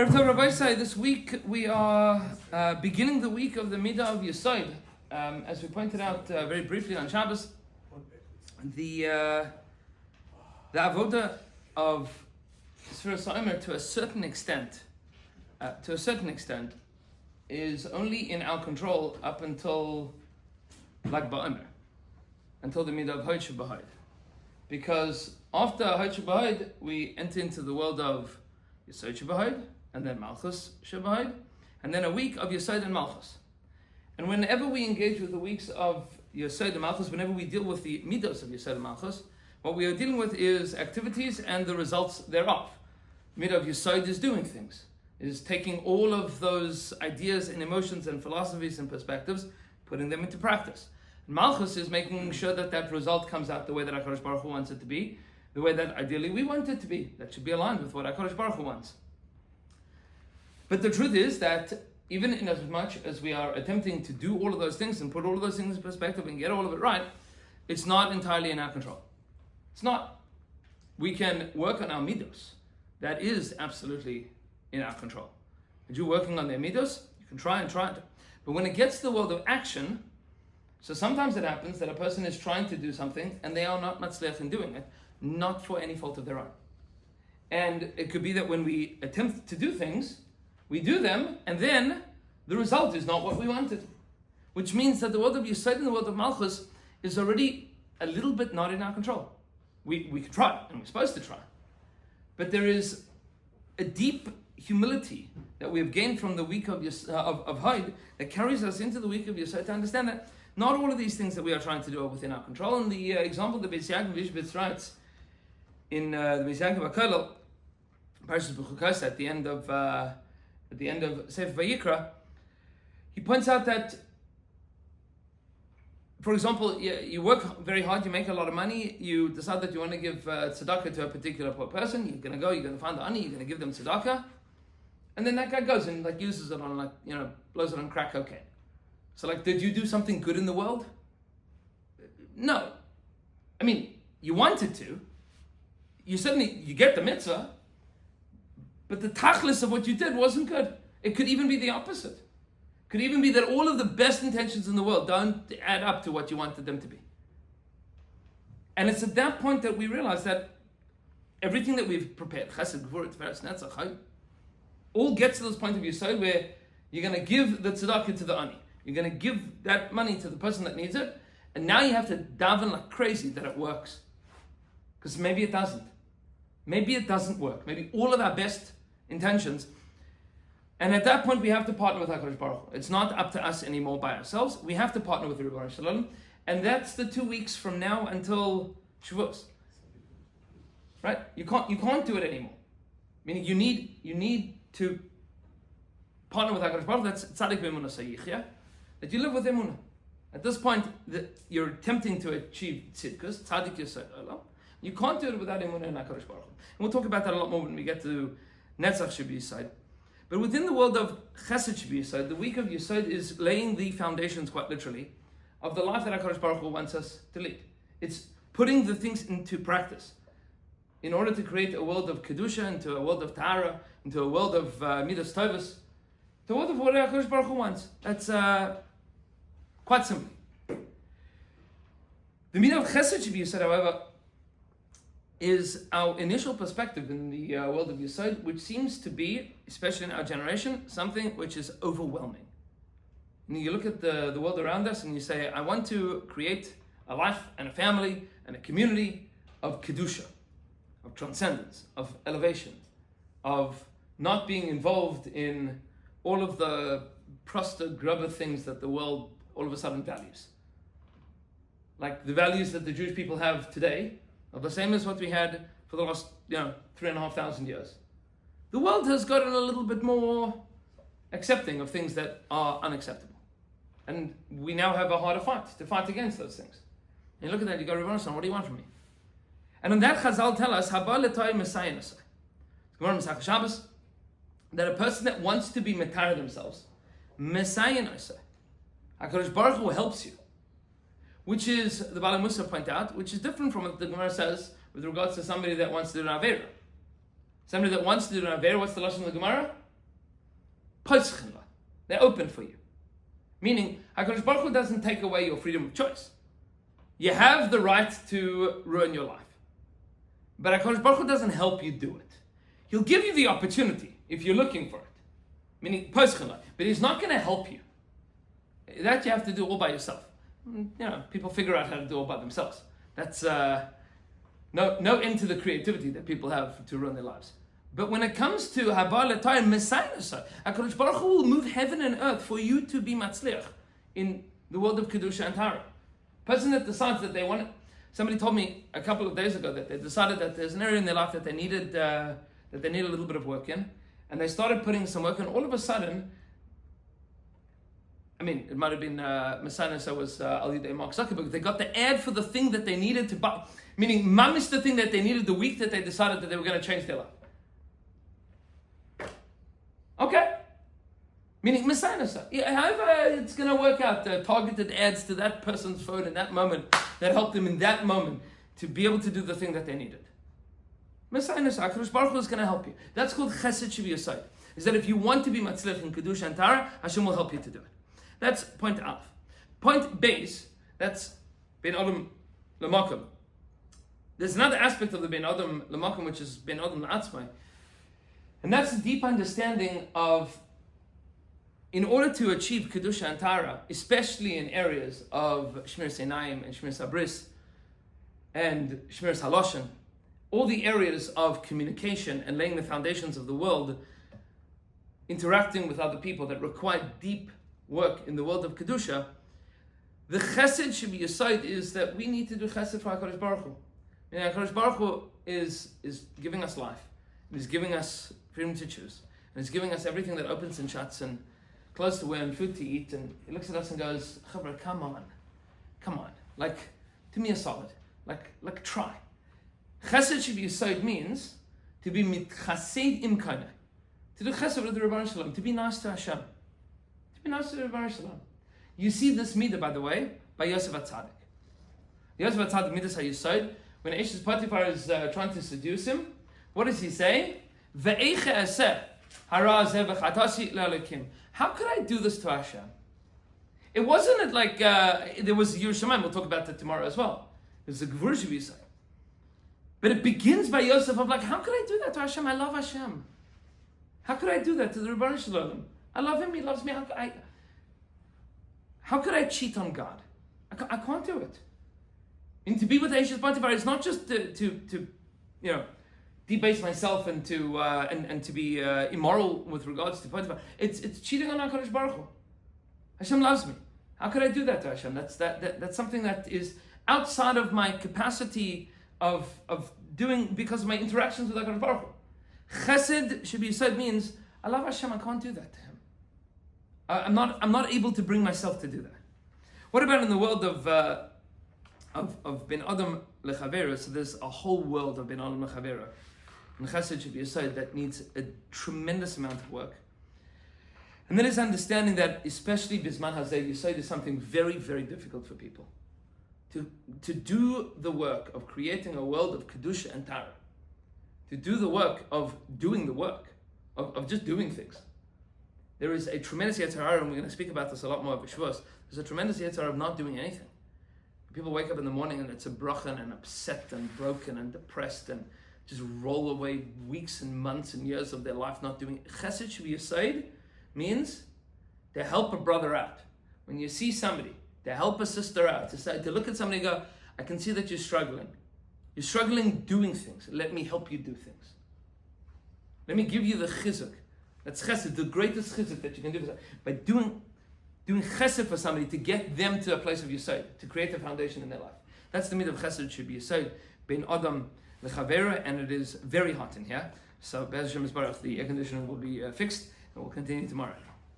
Rabbi say this week we are beginning the week of the Midah of Yesod. As we pointed out very briefly on Shabbos, the avoda of Sfiras HaOmer to a certain extent, is only in our control up until Lag BaOmer, until the Midah of Hod Shebahod. Because after Hod Shebahod, we enter into the world of Yesod Shebahod, and then Malchus Shebahod, and then a week of Yesod and Malchus. And whenever we engage with the weeks of Yesod and Malchus, whenever we deal with the midos of Yesod and Malchus, what we are dealing with is activities and the results thereof. Midah of Yesod is doing things, is taking all of those ideas and emotions and philosophies and perspectives, putting them into practice. And Malchus is making sure that that result comes out the way that HaKadosh Baruch Hu wants it to be, the way that ideally we want it to be, that should be aligned with what HaKadosh Baruch Hu wants. But the truth is that even in as much as we are attempting to do all of those things and put all of those things in perspective and get all of it right, it's not entirely in our control. It's not. We can work on our midos. That is absolutely in our control. And you working on their midos, you can try it. But when it gets to the world of action, so sometimes it happens that a person is trying to do something and they are not matzliach in doing it, not for any fault of their own. And it could be that when we attempt to do things, we do them, and then the result is not what we wanted. Which means that the world of Yesod and the world of Malchus is already a little bit not in our control. We can try, and we're supposed to try. But there is a deep humility that we have gained from the week of Hod that carries us into the week of Yesod to understand that not all of these things that we are trying to do are within our control. And the example that Beis Yaakov Ishbitz writes in the Beis Yaakov HaKolel, Parshas B'chukos, at the end of Sefer Vayikra, he points out that, for example, you work very hard, you make a lot of money, you decide that you want to give tzedakah to a particular poor person, you're going to find the ani, you're going to give them tzedakah, and then that guy goes and uses it on blows it on crack cocaine. So did you do something good in the world? No. I mean, you wanted to. You get the mitzvah, but the tachlis of what you did wasn't good. It could even be the opposite. It could even be that all of the best intentions in the world don't add up to what you wanted them to be. And it's at that point that we realize that everything that we've prepared, chesed, gvura, tiferes, netzach, all gets to this point of Yesod where you're going to give the tzedakah to the ani. You're going to give that money to the person that needs it, and now you have to daven like crazy that it works. Because maybe it doesn't. Maybe it doesn't work. Maybe all of our best intentions. And at that point, we have to partner with HaKadosh Baruch Hu. It's not up to us anymore by ourselves. We have to partner with the Rebbeinu Shalom. And that's the 2 weeks from now until Shavuos. Right? You can't do it anymore. Meaning you need to partner with HaKadosh Baruch Hu. That's tzaddik b'emunah sayich, yeah? That you live with emunah. At this point, you're attempting to achieve tzidkus, tzaddik yesod olam. You can't do it without emunah and HaKadosh Baruch Hu. And we'll talk about that a lot more when we get to Netzach Shebisod. But within the world of Chesed Shebisod, the week of Yesod is laying the foundations, quite literally, of the life that HaKadosh Baruch Hu wants us to lead. It's putting the things into practice in order to create a world of Kedusha, into a world of Tahara, into a world of Midas Tovus, the world of what HaKadosh Baruch Hu wants. That's quite simple. The Midah of Chesed Shebisod, however, is our initial perspective in the world of Yesod, which seems to be, especially in our generation, something which is overwhelming. And you look at the world around us and you say, I want to create a life and a family and a community of Kedusha, of transcendence, of elevation, of not being involved in all of the prosta grubber things that the world all of a sudden values. Like the values that the Jewish people have today are the same as what we had for the last 3,500 years. The world has gotten a little bit more accepting of things that are unacceptable. And we now have a harder fight to fight against those things. And you look at that, you go, Rebbeinu Shalom, what do you want from me? And on that Chazal tell us, Haba l'toy Messiah Nasai. Gemara Masach Shabbos, that a person that wants to be Metar themselves, Messiah Nasai, HaKadosh Baruch Hu helps you. Which is, the Baalei Mussar point out, which is different from what the Gemara says with regards to somebody that wants to do an Aveira. Somebody that wants to do an Aveira, what's the lesson of the Gemara? Poschenla. They're open for you. Meaning, HaKadosh Baruch Hu doesn't take away your freedom of choice. You have the right to ruin your life. But HaKadosh Baruch Hu doesn't help you do it. He'll give you the opportunity if you're looking for it. Meaning, Poschenla. But He's not going to help you. That you have to do all by yourself. People figure out how to do all by themselves. That's no end to the creativity that people have to run their lives. But when it comes to Haba L'Tayr and Messiah, HaKadosh Baruch Hu will move heaven and earth for you to be matzliach in the world of Kedusha and Tara. Person that decides that they want it. Somebody told me a couple of days ago that they decided that there's an area in their life that they needed a little bit of work in, and they started putting some work in. All of a sudden, it might have been Messiah, so was Al Yidei Mark Zuckerberg. They got the ad for the thing that they needed to buy, meaning mamish the thing that they needed the week that they decided that they were going to change their life. Okay. Meaning Messiah. However it's going to work out, targeted ads to that person's phone in that moment that helped them in that moment to be able to do the thing that they needed. Messiah, HaKadosh Baruch Hu is going to help you. That's called Chesed Shebiyasod. Is that if you want to be matzlich in Kedusha and Tara, Hashem will help you to do it. That's point Aleph. Point Beis, that's Ben Adam L'Makom. There's another aspect of the Ben Adam L'Makom, which is Ben Adam L'Atzmai. And that's the deep understanding of, in order to achieve Kedusha and Tara, especially in areas of Shmiras Einayim and Shmiras Habris and Shmiras Haloshen, all the areas of communication and laying the foundations of the world, interacting with other people that require deep work in the world of Kedusha, the Chesed Shebiyasod is that we need to do Chesed for HaKadosh Baruch Hu. HaKadosh Baruch Hu is giving us life. He's giving us freedom to choose. And He's giving us everything that opens and shuts and clothes to wear and food to eat. And He looks at us and goes, Chavra, come on. Like, do me a solid. Like try. Chesed Shebiyasod means to be mitchased im kana. To do chesed with the Rebbeinu Shalom. To be nice to Hashem. To be nice to the Rebbeinu Shalom. You see this midah, by the way, by Yosef HaTzadik. Yosef HaTzadik midas HaYisod, when Eshes Potiphar is trying to seduce him, what does he say? Ve'eiche eseh hara zeh v'chatasi le'alekim. How could I do this to Hashem? It wasn't like, there was Yerushalayim, we'll talk about that tomorrow as well. There's a Gvur Shebiyasod. But it begins by Yosef of like, how could I do that to Hashem? I love Hashem. How could I do that to the Rebbeinu Shalom? I love Him, He loves me. How could I cheat on God? I can't do it. And to be with Eshes Potiphar is not just to debase myself and to be immoral with regards to Potiphar. It's cheating on HaKadosh Baruch Hu. Hashem loves me. How could I do that to Hashem? That's something that is outside of my capacity of doing because of my interactions with HaKadosh Baruch Hu. Chesed Shebiyasod means I love Hashem. I can't do that to Him. I'm not able to bring myself to do that. What about in the world of Ben Adam L'Chavera? So there's a whole world of Ben Adam L'Chavera and Chesed Shebiyasod that needs a tremendous amount of work. And that is understanding that, especially Bisman Hazeh Yisod, is something very, very difficult for people. To do the work of creating a world of Kedusha and Tara, to do the work of doing the work, of just doing things. There is a tremendous Yetzer Hara, and we're going to speak about this a lot more of Shavuos. There's a tremendous Yetzer Hara of not doing anything. People wake up in the morning and it's a bracha and upset and broken and depressed and just roll away weeks and months and years of their life not doing it. Chesed Shebiyasod means to help a brother out. When you see somebody, to help a sister out, to look at somebody and go, I can see that you're struggling. You're struggling doing things. Let me help you do things. Let me give you the chizuk. That's chesed, the greatest chesed that you can do. By doing chesed for somebody to get them to a place of yesod, to create a foundation in their life. That's the mitzvah of chesed should be yesod, ben adam lechavera, and it is very hot in here. So, Be'ez Hashem Yisbarach, the air conditioning will be fixed, and we'll continue tomorrow.